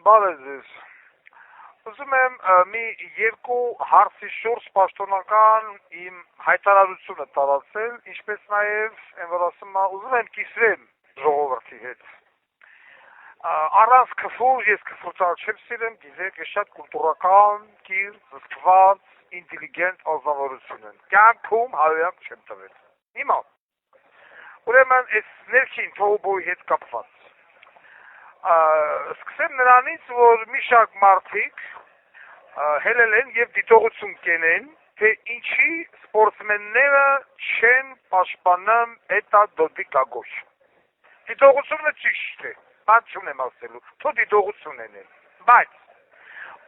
Բարև ձեզ։ Ուզում եմ մի երկու հարցի շուրջ պաշտոնական իմ հայտարարությունը տարածել, ինչպես նաև այն որ ասում եմ, ուզում եմ կիսվեմ ժողովրդի հետ։ Առանց քֆուր ես քֆուրտալ չեմ սիրում, գիտեք, ես շատ կուլտուրական, կիր, զսպված, ինտելիգենտ ազնվորություն եմ։ Կյանքում հարյակ չեմ տվել։ Հիմա ուրեմն այս ներքին թողոբոյի հետ կապված սկսեմ նրանից, որ մի շարք մարդիկ հելել են և դիտողություն կենեն, թե ինչի սպորտսմենները չեն պաշտպանում էտա դոդիկագոչ։ Դիտողությունը ճիշտ է, բան չունեմ ասելու, թո դիտողություն են, բայց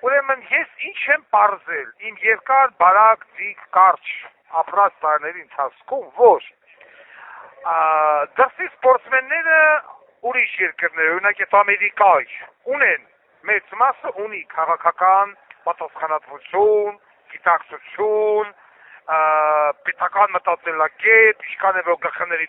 ուրեմն ես ինչ եմ պարզել իմ երկար բարակ դիկ կարճ ապրած տարիների ընթացքում, որ դրսի սպորտսմենները ուրիշ երկրներ, օրինակ այդ Ամերիկայի, ունեն, մեծ մասը ունի քաղաքական պատասխանատվություն, գիտակցություն, պետական մտածելակերպ, ինչքան է որ գլխների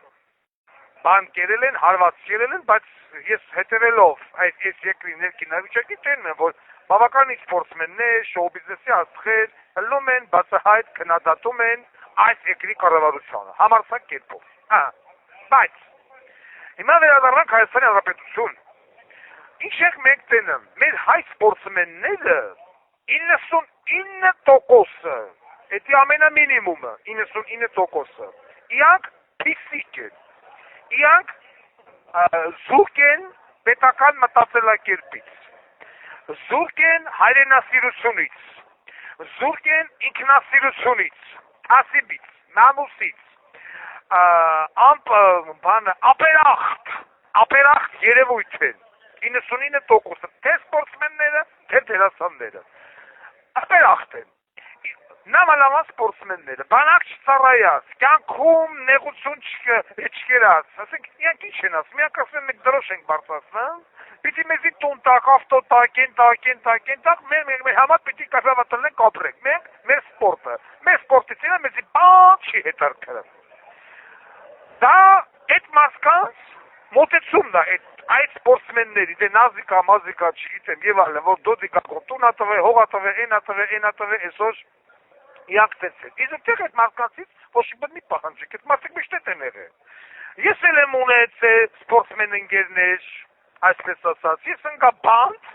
բան կերել են, հարված կերել են, բայց ես հետևելով այս երկրի ներքին իրավիճակի տենում եմ, որ բավականին սպորտսմեններ, շոու բիզնեսի աստղեր հլում են, բացահայտ քննադատում են այս երկրի կառավարությանը, համարձակ կերպով։ Բայց հիմա վերադառնանք Հայաստանի Հանրապետություն։ Ինչ ենք մենք տենում, մեր հայ սպորտսմենները 99%-ը, էդի ամենամինիմումը 99%-ը, իրանք փիքսիկ են, իրանք զուրկ են պետական մտածելակերպից, զուրկ են հայրենասիրությունից, զուրկ են ինքնասիրությունից, ասիբից, նամուսից, ապերախտ երևույթ են, 99%-ը, թե սպորտսմենները, թե դերասանները, ապերախտ են, նամալամա սպորտսմենները, բանակ չծառայած, կյանքում նեղություն չկերած, ասենք, իրանք ինչ են ասում, իրանք ասում են մենք դրոշ ենք բարձրացնում, պիտի մեզի տուն տակ, ավտո տակ, մեր համար պիտի կաշավատելենք ապրենք, մենք մեր սպորտը, մեր սպորտիցինը մեզի բան չի հետարկրում։ Դա այդ մարդկանց մոտեցումն է, այդ սպորտսմենների, դե նազիկա, մազիկա, չգիտեմ, եւ այլն, որ դոդիկա տունա տվե, հողա տվե, այնա տվե, այսօր իրանք տեսեք։ Իսկ դեռ այդ մարդկանցից ոչ մի պահանջեք, այդ մարդիկ միշտ են եղել։ Ես էլ եմ ունեցել սպորտսմեն ընկերներ, այսպես ասած, ես ընկա բանդ,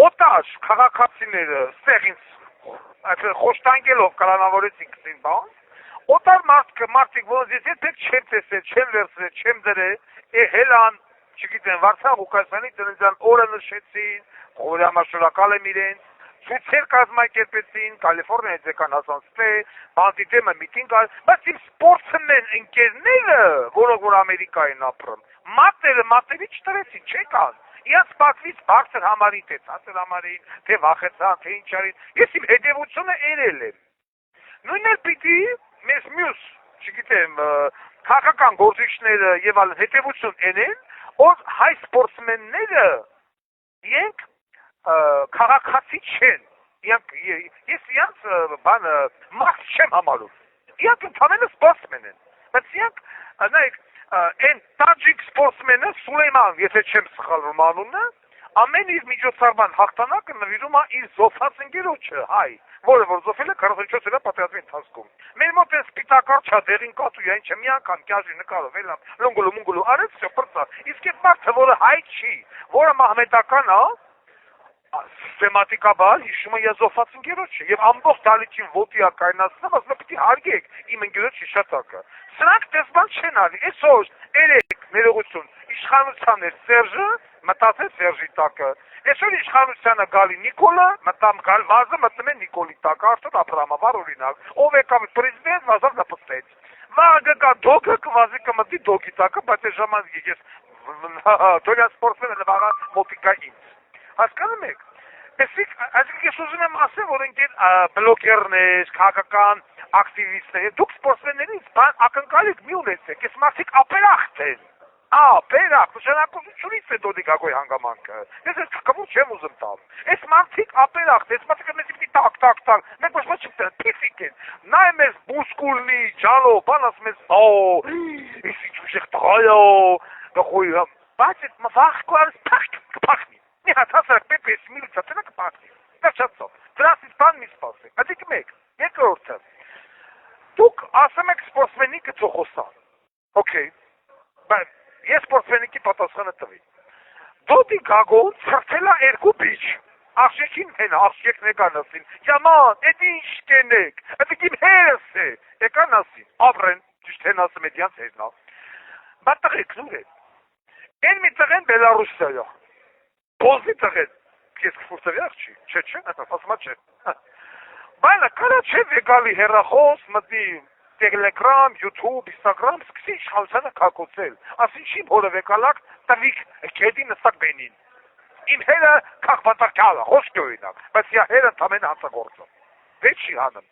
օտար քաղաքացիները, ստեղ ինձ խոշտանգելով կալանավորեցինք սին բան, օտար մարդիկ, որոնց ես երբեք չեմ տեսել, չեմ վերցրել, չեմ դրել, հելան, չգիտեմ, Վարդան Ղուկասյանի ծննդյան օրը նշեցին, համար շնորհակալ եմ իրենց, ցույցեր կազմակերպեցին, Կալիֆոռնիայի դեկան Հասանստե, բանտի դեմը միտինգ կար, բայց իմ սպորտսմեն ընկերները, որոնք որ Ամերիկայի են ապրում, մատերի չտրեցին, չեկան, իրանց պատվից բարձր համարին, թե ցածր համարին, թե վախեցան, թե ինչ արին, ես իմ հետևությունը երել եմ։ Նույնն էլ պիտի մեզ մյուս, չգիտեմ, քաղաքական գործիչները եւ այլն հետևություն ենեն, որ հայ սպորտսմենները իրենք քաղաքացի չեն, ես իրանց բանը մարդ չեմ համարում, իրանք ընդամենը սպորտսմեն են, բայց իրանք, նայեք, այն տաջիկ սպորտսմենը Սուլեյման, եթե չեմ սխալվում անունը, ամեն իր միջոցառման հաղթանակը նվիրում է իր զոհված ընկերոջը, հայ, որը որ զոհվել է 44 օրյա պատերազմի ընթացքում։ Մեր մոտ է սպիտակարչա դեղին կատու, ինչ մի անգամ կյաժի նկարով, էլա, լունգուլու արեց, всё պրծա։ Իսկ այդ մարդը, որը հայ չի, որը մահմեդական է, սիստեմատիկաբար հիշում է իր զոհված ընկերոջը եւ ամբողջ դալիճին ոտիա կայնացնում, ասում է պիտի հարգեք իմ ընկերոջ հիշատակը։ Սրանք տեսման չեն անի, այսօր երեք ներողություն, իշխանության էր Սերժը, մտածեց Սերժի տակը, այսօր իշխանությանը գալի Նիկոլը, վազը մտնում է Նիկոլի տակը, արդեն ապրամաբար օրինակ, ով եկավ պրեզիդենտ, վազավ նպստեց, վաղը կա դոգը, կվազի կմտի դոգի տակը, բայց այս ժամանակ ես դորյա սպորտսմենը նվաղա մոտիկա ինձ, հասկանում եք, այսինքն ես ուզում եմ ասել, որ ընկեր բլոգերներ, քաղաքական ակտիվիստներ, դուք սպորտսմեններից ակնկալիք մի ունեցեք, այս մարդիկ ապերախտ են, ապերախտ, նշանակությունից է դոդիկագոյ հանգամանքը, ես այս կկմուր չեմ ուզում տալ, այս մարդիկ ապերախտ, այս մարդիկը մեզ իպտի տակ, մենք ոչ ոչ չպտել, պիսիկ են, նայ մեզ բուսկուլնի, ջալով, բան ասում ես, ես ինչ ուշեղ տղայա, բայց այդ վախ կոարս պախնի, մի հատ հասարակ 5 միլիցա տենա կպակնի, վերջացավ, դրասից բան մի սպասի, ադիք մեկ, երկրորդը, դուք ասում եք սպորտսմենի կծոխոսա, օքեյ, ես սպորտսմենիկի պատասխանը տվի, դոտի գագոն ծրթելա երկու բիչ, աղջիկին հեն աղջիկն եկան ասին, յաման, էդ ինչ կենեք, էդ իմ հերս է, եկան ասին, ապրեն, ճիշտ հեն ասում էդ յանց հերնա, բա տղեք նուր է, են մի տղեն Բելարուսիա, բոզի տղեն, ես կվուրտվի աղջի, չէ, ասմա չէ, բայնա կարա չէ վեգալի հերախոս, մտնի Telegram, YouTube, Instagram, սկսի իշխանությանը կակոցել, ասին չիմ հորը վեկալակ, տվիք կետի նստակ բենին, իմ հերը կաղպատարկյալը, խոշ կյոյինակ, բայց յա հերը թամեն հանցագործը, վետ չի հանում,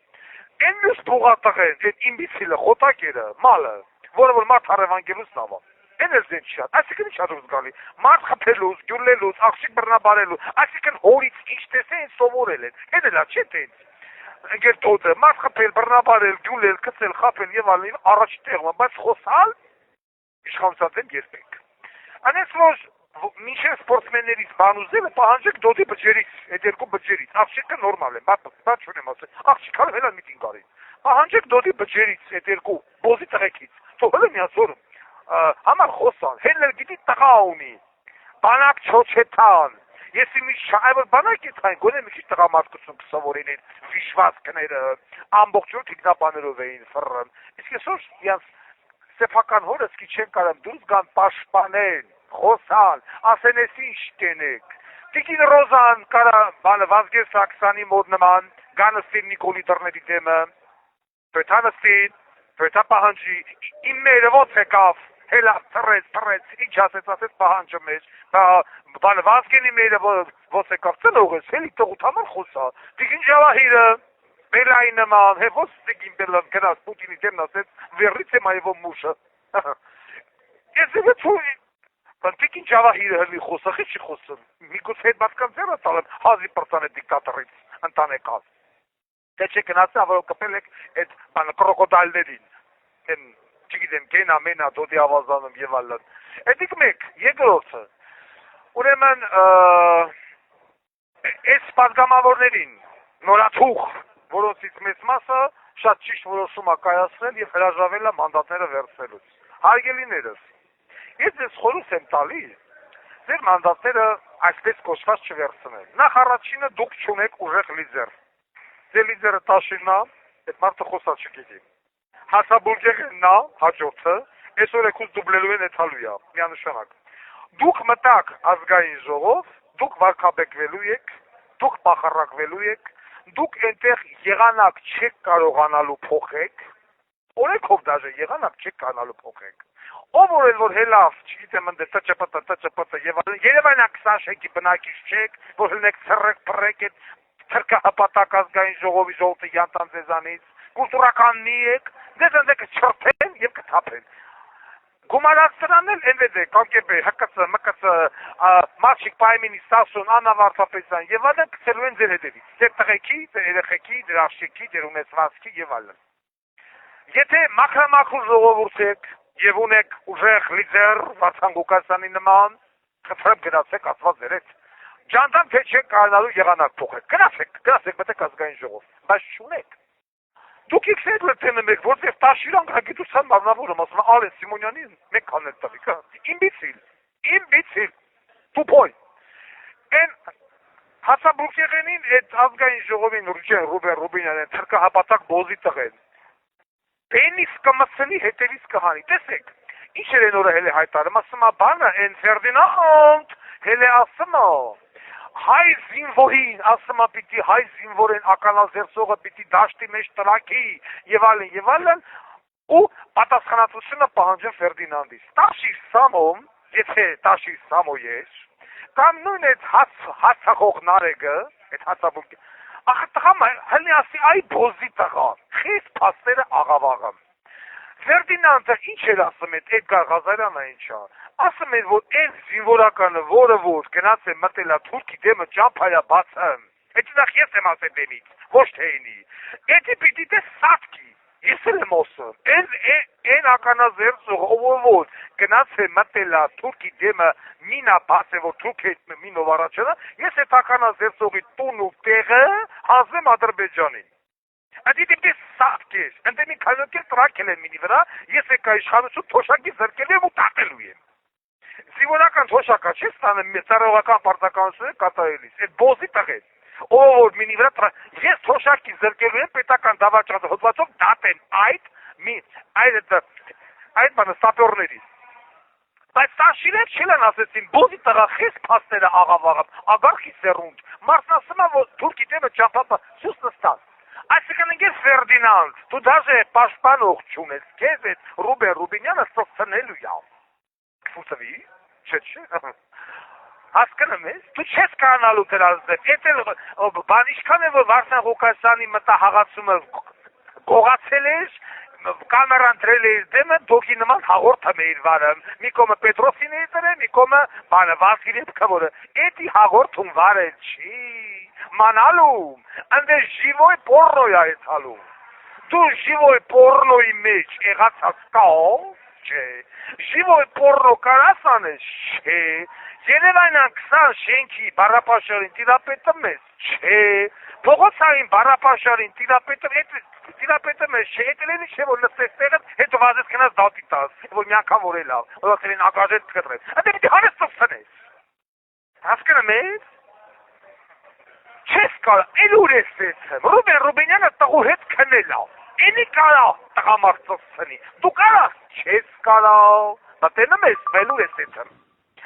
են մյուս բուղատղեն, են իմբիցիլը, խոտակերը, մալը, որը որ մարդ հարևանգելուց նավա, են ես դեն չի հատ, այսիկն ինչ հատուց գալի, մարդ խպելուց, գյուլելուց, աղջիկ բրնաբարելուց, այսիկն հորից ինչ տեսեն սովորել են, են էլա չէ տենց, ընկեր տոտը, մարդ խպել, բրնաբարել, գյուլել, կծել, խապել և ալին, առաջ տեղը, բայց խոսալ, իշխանցատեն երբեք, անես որ մինչև սպորտսմեններից բան ուզելը պահանջեք դոտի բջերից, այդ երկու բջերից, աղջիկը նորմալ է, բատ չունեմ ասել, աղջիկալը հելան միտինգ արին, պահանջեք դոտի բջերից, այդ երկու, բոզի տղեկից, թողել է միացորում, համար խոսան, հելն էլ գիտի տղա ունի, բանակ չոչետան, ես իմիջ շայվր բանակ է թայն, գոնե մի քիչ տղամարդկություն կսովորին են, վիշվածքները, ամբողջություն թիկնապաներով էին ֆռն, իսկ այսօր յանց սեփական հորը սկի չեն կարամ դուրս գան պաշտպանեն, խոսալ, ասեն ես ինչ կենեք, տիկին Ռոզան կարա բանը Վազգեր Սաքսանի մոտ նման, գանստին Նիկոլի դռների դեմը, պետանստին, պետա պահանջի, իմ մերը ոնց եկավ, հելա թռեց, ինչ ասեց պահանջը մեջ, բանը Վազգենի մերը ոնց եկավ, ծնողս, հելի տողուտ համար խոսա, տիկին Ջավահիրը, Բելայի նման, ոնց տիկին Բելան գնաց Պուտինի դեմն ասեց, վերից է մայվո մուշը, ես Տիկին Ջավահիրը հրվի խոսախի չի խոսում, միգուց հետ բատկան ձերը տալեմ հազի պրծան է դիկտատորից ընտանեկած, թե չէ գնացի ավարով կպել եք այդ բանը կրոկոդայլներին, չգիտեմ կենա, մենա, դոդի ավազանում և ալլան, էդիկ մեկ, երկրորդը, ուրեմն այս պատգամավորներին նորաթուղ, որոնցից մեծ մասը շատ ճիշտ որոշում է կայացնել և հրաժարվել է մանդատները վերցնելուց, հարգելիներս, ես ձեզ խորհուրդ եմ տալի, ձեր մանդատները այսպես կոչված չվերցնել, նախ առաջինը դուք չունեք ուժեղ լիդեր, ձեր լիդերը Տաշինն է, այդ մարդը խոսալ չգիտի, Հասաբուրգեղենն է, հաջորդը, այսօր եկուս դուբլելու են էթալու է, միանշանակ, դուք մտաք ազգային ժողով, դուք վարկաբեկվելու եք, դուք պախարակվելու եք, դուք այնտեղ եղանակ չեք կարողանալու փոխեք, օրենքով դաժե եղանակ չեք կարողանալու փոխեք, ով օրել որ հելավ, չգիտեմ ընդ տճպտ եւ Երևանյան 20 շեկի բնակիչ չեք, որ հլնեք ցռեք փռեք այդ թրկահպատակ ազգային ժողովի ժողովրդի յանտան ձեզանից, կուլտուրականնի եք, դες ընդ կչրփեն եւ կթափեն։ Գումարածնրանն էլ ընդ է, կամկեպե, հկց, մկց, մաչիկ պայմինի Սասուն, Աննա Վարդապետյան եւ այլն գցելու են ձեր հետևից։ Ձեր տղեկի, ձեր երեխեքի, ձեր աղջիկի, ձեր ունեցվածքի եւ այլն։ Եթե մաքրամաքուր ժողովուրդ եք եւ ունեք ուժեղ լիդեր Վարդան Ղուկասյանի նման, խնդրեմ գնացեք ասված ձերից։ Ջանդամ թե չեք կարողանալու եղանակ փոխել։ Գնացեք մտեք ազգային ժողով, բայց չունեք։ Դուք եք լեթենում եք, որտեղ Տաշիրան գիտության մարմնավորում ասում է Արեն Սիմոնյանին մեկ քանել տվիք, իմբիցիլ, տուփոյ։ Են Հասաբուրգեղենին այդ ազգային ժողովին Ռուբեն Ռուբինյանն թրկահապատակ բոզի տղեն։ Պենիս կմսնի հետևից կհանի, տեսեք, ինչ էր են օրը հել է հայտարարում, ասում է բանը, են Ֆերդինանդ, հել է ասում է, հայ զինվորին, ասում է պիտի հայ զինվորեն ականազերծողը պիտի դաշտի մեջ տրակի և այլն, ու պատասխանատվությունը պահանջեն Ֆերդինանդից։ Տաշիր Սամոն, եթե Տաշիր Սամո ես, կամ նույն այդ հացախող նարեգը, այդ հացաբուկի, ախը տղամը հլնի ասի այ բոզի տղա, խիստ պաստերը աղավաղը։ Ֆերդինանդը ինչ էր ասում էդ Էդգար Ղազարյանը ինչա, ասում էր, որ այդ զինվորականը, որը որ գնաց է մտել է թուրքի դեմը ճամփայա բացը, այդ նախ ես եմ ասել դեմից, ոչ թե ինի, էդի պիտի դե սատկի, Ես էլ եմ ասում, են ականազերծող, ով գնաց է մտել է թուրքի դեմը մինա բաց է, որ թուրք հետ մինով առաջանա, ես այդ ականազերծողի տուն ու տեղը հանձնեմ Ադրբեջանին։ Ադի դեպի սատկեր, ընդ մի քանոքեր տրակել են մինի վրա, ես եկա իշխանություն թոշակի զրկել եմ ու տակելու եմ։ Զինվորական թոշակա չի ստանում մեծարողական պարտականությունը կատարելիս, այդ բոզի տղեն։ Ով մինի վրա ես թոշակի զրկելու եմ պետական դավաճան հոդվածով դատեն այդ բանը սապյորներից։ Բայց տաշիրեք չելան ասեցին, բոզի տղա խես փաստերը աղավաղավ, ագարխի սերունդ, մարդն ասում է, որ թուրքի դեմը ճամփապա, սուս նստած։ Այսինքն ինքես Ֆերդինանդ, դու դաժե պաշտպանող չունես, քեզ այդ Ռուբեն Ռուբինյանը ստացնելու է։ Ֆուսավի, չէ։ Հասկանում ես, դու չես կանալու դրանց դեմ, էդ էլ բան ինչքան է, որ Վարդան Ղուկասյանի մտահաղացումը գողացել էր, կամերան դրել էր դեմը, դոգի նման հաղորդում էր վարը, մի կոմը Պետրոսին էր դրել, մի կոմը բանը Վազգիրի կամորը, էդի հաղորդում վարը չի, մանալում, ընդ ժիվոյ պորնոյ այդ հալում, դու ժիվոյ պորնոյի մեջ եղացած կավ, չէ, ժիվոյ պորնո կարաս անես, չէ, Երևանյան 20 շենքի բառապաշարին տիրապետում ես, չէ, փողոցային բառապաշարին տիրապետում ես, չէ, էտելենի չէ, որ նստես տեղդ, հետո վազես կնաս դատի տաս, որ մի անգամ որ էլավ, որ ասելին ագաժետ կտրես, ադե պիտի հարես ծվցնես, հասկնում ես, չես կարա, էլ ուր ես ծեցեմ, Ռուբեն Ռուբենյանը տղու հետ քնելավ, էնի կարա տղամարդ ծվցնի, դու կարա, չես կարա, բատենում ես, էլ ուր ես ծեցեմ,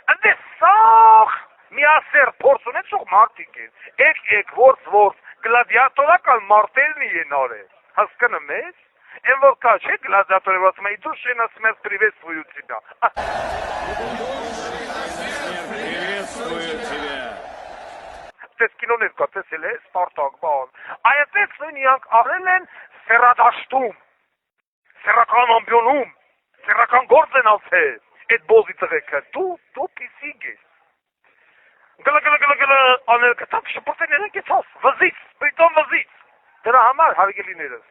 Ընդ սաղ միասեր փորձ ունեցող մարդիկ են, եկ որց գլադիատորական մարտելնի են արել, հասկնում ես, են որ կա չէ գլադիատորը, որ ասում է, դու շենա смерть приветствую тебя. Տես կինոներ կա, տեսել է, Սպարտակ, բան, այդպես նույնք արել են սերադաշտում, սերական ամբյոնում, սերական գործ են ալցել, այդ բոզի տղեկը, դու պիսիկ ես, գլը անել կտակ շպրտեն են կեցաս, վզից, պրիտոն վզից, դրա համար հարգելիներս,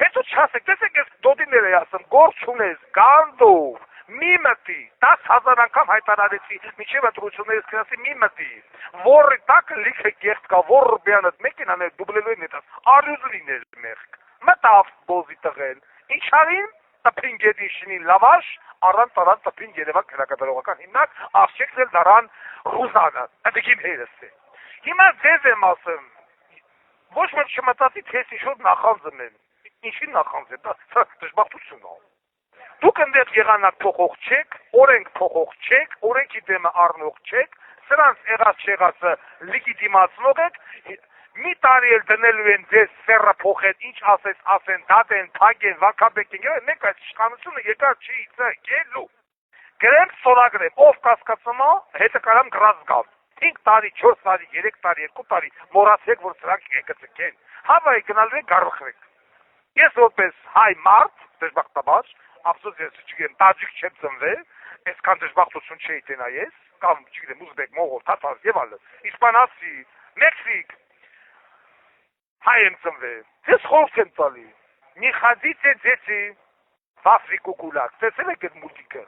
հետո չասեք, տեսեք ես դոդիներ է ասում, գործ չունես, գանդով, մի մտի, 10,000 անգամ հայտարարեցի, միջև ընտրություններից կնասի մի մտի, որի տակը լիքը գեղտ կա, որ բյանըտ մեկին անել դուբլելու են հետաս, արյուզլին էր մեղք, մտավ բոզի տղեն, ինչ արին, տպին գետի շնի լավաշ, առան տպին Երևան քրակատարողական հիմնակ, աղջիկն էլ դարան Ռուզանը, ընդգին հերս է, հիմա ձեզ եմ ասում, ոչ մեկ չմտածի, թե ես ինչ-որ նախանձում եմ, ինչին նախանձ է, դա դժբախտություն ա, դուք ընդեղ եղանակ փոխող չեք, օրենք փոխող չեք, օրենքի դեմը առնող չեք, սրանց եղած չեղածը լիգիտիմացնող եք, մի տարի էլ դնելու են ձեզ սերը փոխեն, ինչ ասես ասեն, դատեն, թագեն, վակաբեկեն, մեկ այդ իշխանությունը եկար չի գելու, գրեմ սորագրեմ, ով կասկածումա, հետը կարամ գրած գալ, 5 տարի, 4 տարի, 3 տարի, 2 տարի, մորացեք, որ սրանք եկծկեն, հավայի գնալու են գարվխվեք, ես որպես հայ մարդ, դժբախտաբար, ափսոս ես չգիտեմ, տաջիկ չեմ ծնվել, այսքան դժբախտություն չէի տենա ես, կամ չգիտեմ, ուզբեկ, մողոր, թաթար եւ այլն, իսպանացի, մեքսիկ, հայ եմ ծնվել, ես խորհուրդ եմ տալի, մի խադից է ձեցի, վաֆրի կուկուլակ, տեսել եք այդ մուլտիկը,